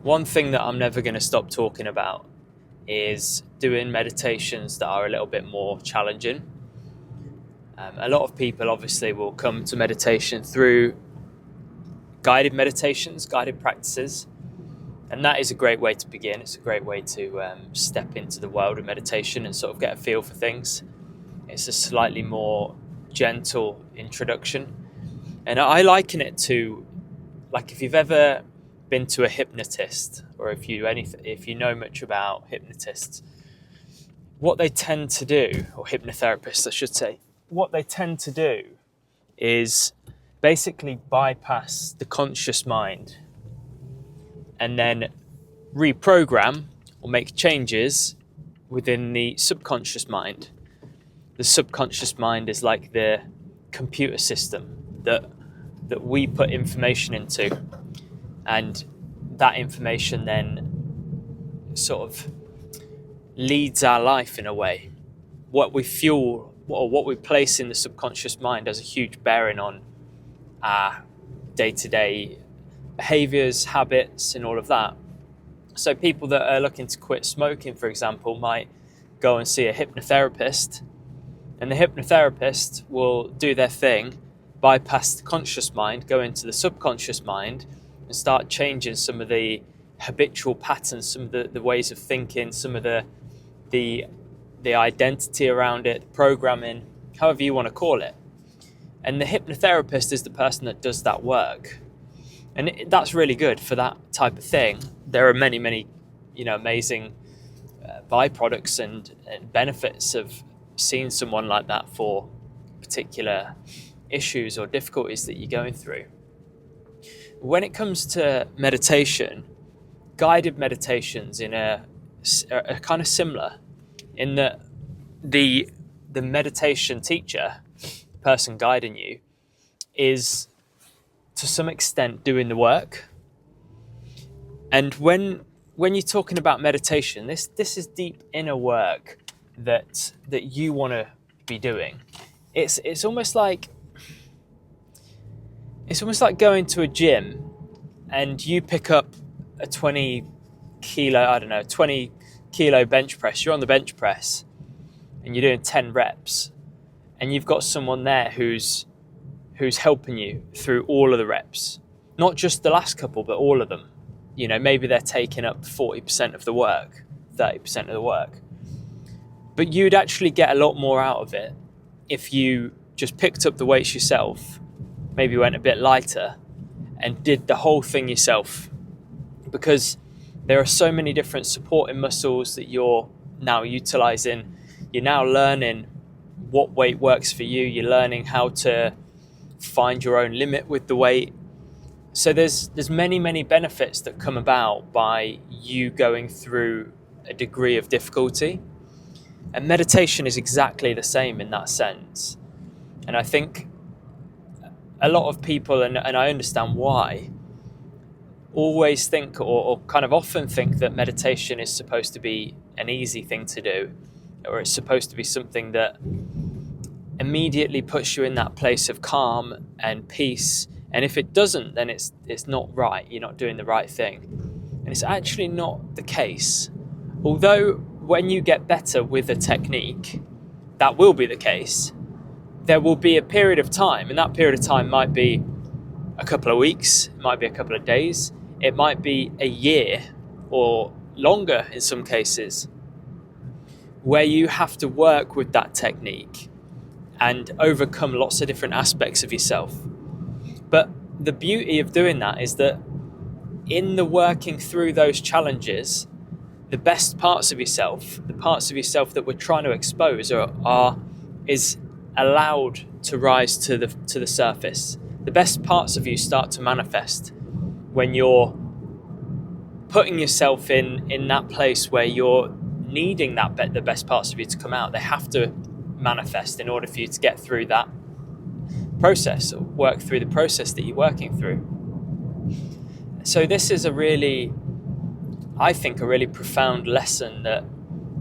One thing that I'm never going to stop talking about is doing meditations that are a little bit more challenging. A lot of people obviously will come to meditation through guided meditations, guided practices, and that is a great way to begin. It's a great way to step into the world of meditation and sort of get a feel for things. It's a slightly more gentle introduction, and I liken it to, like, if you've ever been to a hypnotist, or if you know much about hypnotists, what they tend to do, or hypnotherapists I should say, what they tend to do is basically bypass the conscious mind and then reprogram or make changes within the subconscious mind. The subconscious mind is like the computer system that we put information into, and that information then sort of leads our life in a way. What we fuel or what we place in the subconscious mind has a huge bearing on our day-to-day behaviors, habits, and all of that. So people that are looking to quit smoking, for example, might go and see a hypnotherapist, and the hypnotherapist will do their thing, bypass the conscious mind, go into the subconscious mind and start changing some of the habitual patterns, some of the ways of thinking, some of the identity around it, programming, however you want to call it. And the hypnotherapist is the person that does that work. And that's really good for that type of thing. There are many, many, amazing byproducts and benefits of seeing someone like that for particular issues or difficulties that you're going through. When it comes to meditation, guided meditations are kind of similar in that the meditation teacher, the person guiding you, is to some extent doing the work. And when you're talking about meditation, this is deep inner work that you want to be doing. It's almost like going to a gym and you pick up a 20 kilo bench press. You're on the bench press and you're doing 10 reps, and you've got someone there who's helping you through all of the reps, not just the last couple, but all of them. Maybe they're taking up 40% of the work, 30% of the work. But you'd actually get a lot more out of it if you just picked up the weights yourself, maybe went a bit lighter and did the whole thing yourself, because there are so many different supporting muscles that you're now utilizing. You're now learning what weight works for you. You're learning how to find your own limit with the weight. So there's many, many benefits that come about by you going through a degree of difficulty. And meditation is exactly the same in that sense. And I think a lot of people, and I understand why, always think or kind of often think that meditation is supposed to be an easy thing to do, or it's supposed to be something that immediately puts you in that place of calm and peace. And if it doesn't, then it's not right. You're not doing the right thing. And it's actually not the case. Although when you get better with a technique, that will be the case. There will be a period of time, and that period of time might be a couple of weeks, it might be a couple of days, it might be a year or longer in some cases, where you have to work with that technique and overcome lots of different aspects of yourself. But the beauty of doing that is that in the working through those challenges, the best parts of yourself, the parts of yourself that we're trying to expose is allowed to rise to the surface. The best parts of you start to manifest when you're putting yourself in that place where you're needing the best parts of you to come out. They have to manifest in order for you to get through that process, or work through the process that you're working through. So this is I think a really profound lesson that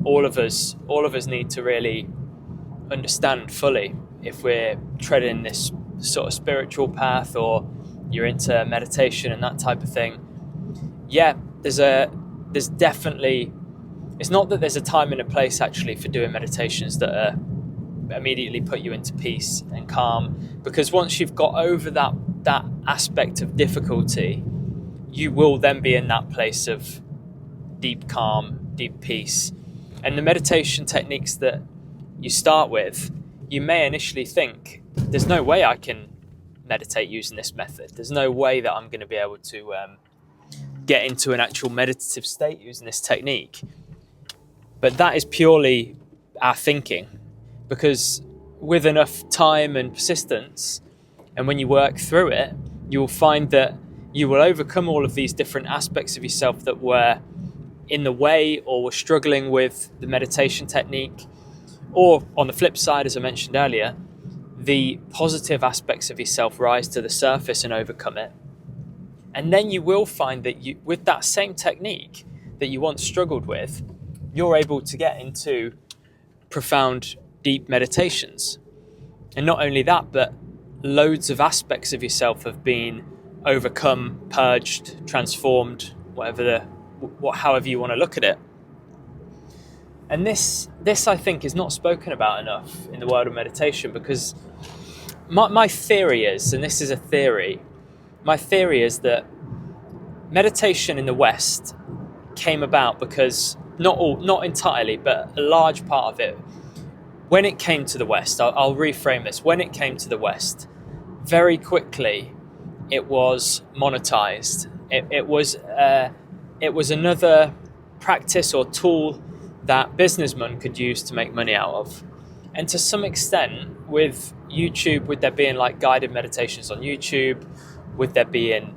all of us need to really understand fully if we're treading this sort of spiritual path, or you're into meditation and that type of thing. Yeah, there's definitely, it's not that there's a time and a place actually for doing meditations that are immediately put you into peace and calm, because once you've got over that aspect of difficulty, you will then be in that place of deep calm, deep peace. And the meditation techniques that you start with, you may initially think, there's no way I can meditate using this method. There's no way that I'm going to be able to get into an actual meditative state using this technique. But that is purely our thinking, because with enough time and persistence, and when you work through it, you will find that you will overcome all of these different aspects of yourself that were in the way or were struggling with the meditation technique. Or on the flip side, as I mentioned earlier, the positive aspects of yourself rise to the surface and overcome it. And then you will find that you, with that same technique that you once struggled with, you're able to get into profound, deep meditations. And not only that, but loads of aspects of yourself have been overcome, purged, transformed, however you want to look at it. And this I think is not spoken about enough in the world of meditation, because my theory is, and this is a theory, my theory is that meditation in the West came about because, not entirely, but a large part of it, when it came to the West, I'll reframe this, when it came to the West, very quickly it was monetized. It was another practice or tool that businessmen could use to make money out of. And to some extent, with YouTube, with there being like guided meditations on YouTube, with there being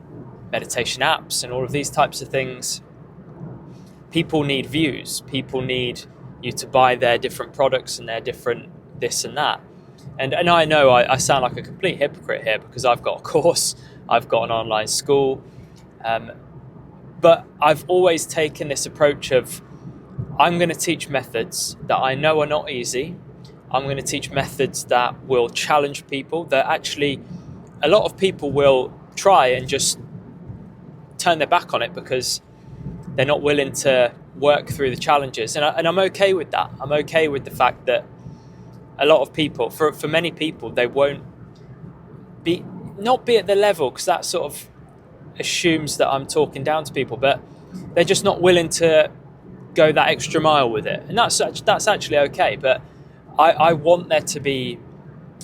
meditation apps and all of these types of things, people need views. People need you to buy their different products and their different this and that. And I know I sound like a complete hypocrite here, because I've got a course, I've got an online school, but I've always taken this approach of, I'm going to teach methods that I know are not easy. I'm going to teach methods that will challenge people, that actually a lot of people will try and just turn their back on it because they're not willing to work through the challenges. And I'm okay with that. I'm okay with the fact that a lot of people, for many people, they won't not be at the level, because that sort of assumes that I'm talking down to people, but they're just not willing to go that extra mile with it. And that's actually okay. But I want there to be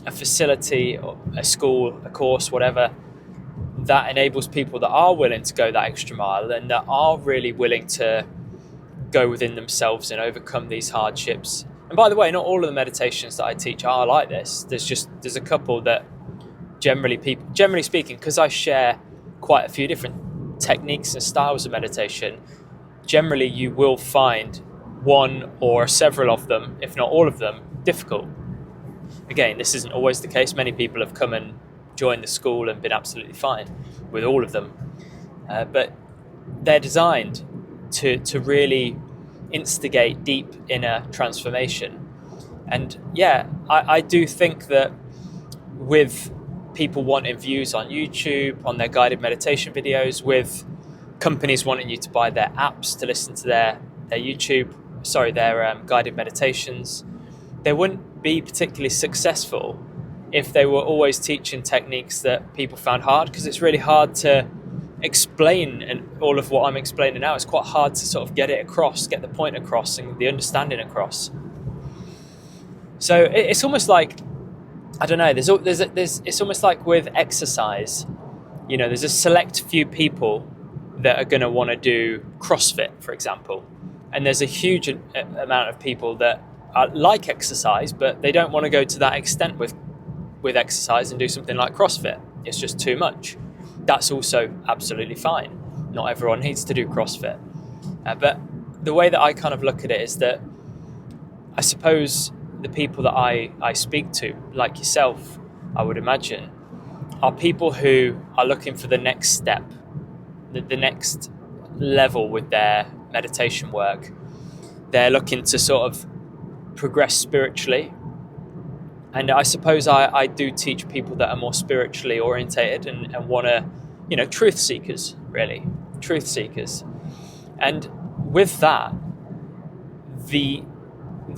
a facility, or a school, a course, whatever, that enables people that are willing to go that extra mile and that are really willing to go within themselves and overcome these hardships. And by the way, not all of the meditations that I teach are like this. There's a couple that generally speaking, because I share quite a few different techniques and styles of meditation, generally you will find one or several of them, if not all of them, difficult. Again, this isn't always the case. Many people have come and joined the school and been absolutely fine with all of them. But they're designed to really instigate deep inner transformation. And yeah, I do think that with people wanting views on YouTube, on their guided meditation videos, with companies wanting you to buy their apps to listen to their guided meditations, they wouldn't be particularly successful if they were always teaching techniques that people found hard, because it's really hard to explain, and all of what I'm explaining now, it's quite hard to sort of get it across, get the point across and the understanding across. So it's almost like, I don't know, it's almost like with exercise, you know, there's a select few people that are going to want to do CrossFit, for example, and there's a huge amount of people that like exercise, but they don't want to go to that extent with exercise and do something like CrossFit. It's just too much. That's also absolutely fine. Not everyone needs to do CrossFit. But the way that I kind of look at it is that I suppose the people that I speak to, like yourself, I would imagine, are people who are looking for the next step, the next level with their meditation work. They're looking to sort of progress spiritually. And I suppose I do teach people that are more spiritually orientated and want to, truth seekers, really. Truth seekers. And with that, the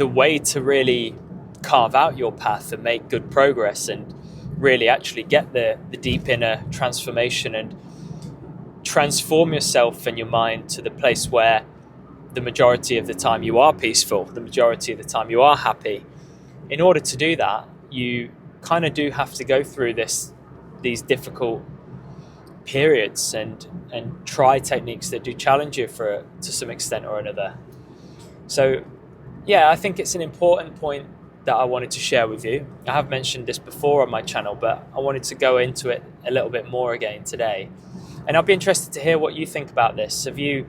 way to really carve out your path and make good progress and really actually get the deep inner transformation and transform yourself and your mind to the place where the majority of the time you are peaceful, the majority of the time you are happy. In order to do that, you kind of do have to go through these difficult periods and try techniques that do challenge you to some extent or another. So yeah, I think it's an important point that I wanted to share with you. I have mentioned this before on my channel, but I wanted to go into it a little bit more again today. And I'll be interested to hear what you think about this. Have you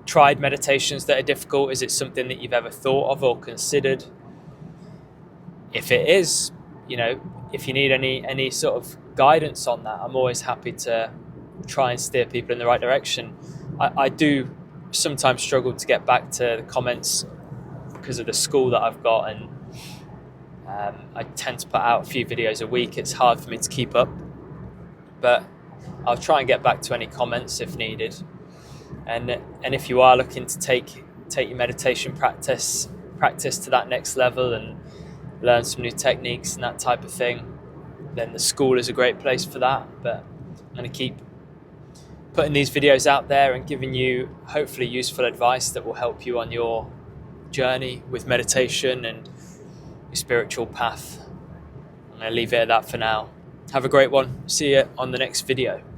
tried meditations that are difficult? Is it something that you've ever thought of or considered? If it is, if you need any sort of guidance on that, I'm always happy to try and steer people in the right direction. I do sometimes struggle to get back to the comments because of the school that I've got, and I tend to put out a few videos a week. It's hard for me to keep up, but I'll try and get back to any comments if needed. And if you are looking to take your meditation practice to that next level and learn some new techniques and that type of thing, then the school is a great place for that. But I'm going to keep putting these videos out there and giving you hopefully useful advice that will help you on your journey with meditation and your spiritual path. I'm going to leave it at that for now. Have a great one. See you on the next video.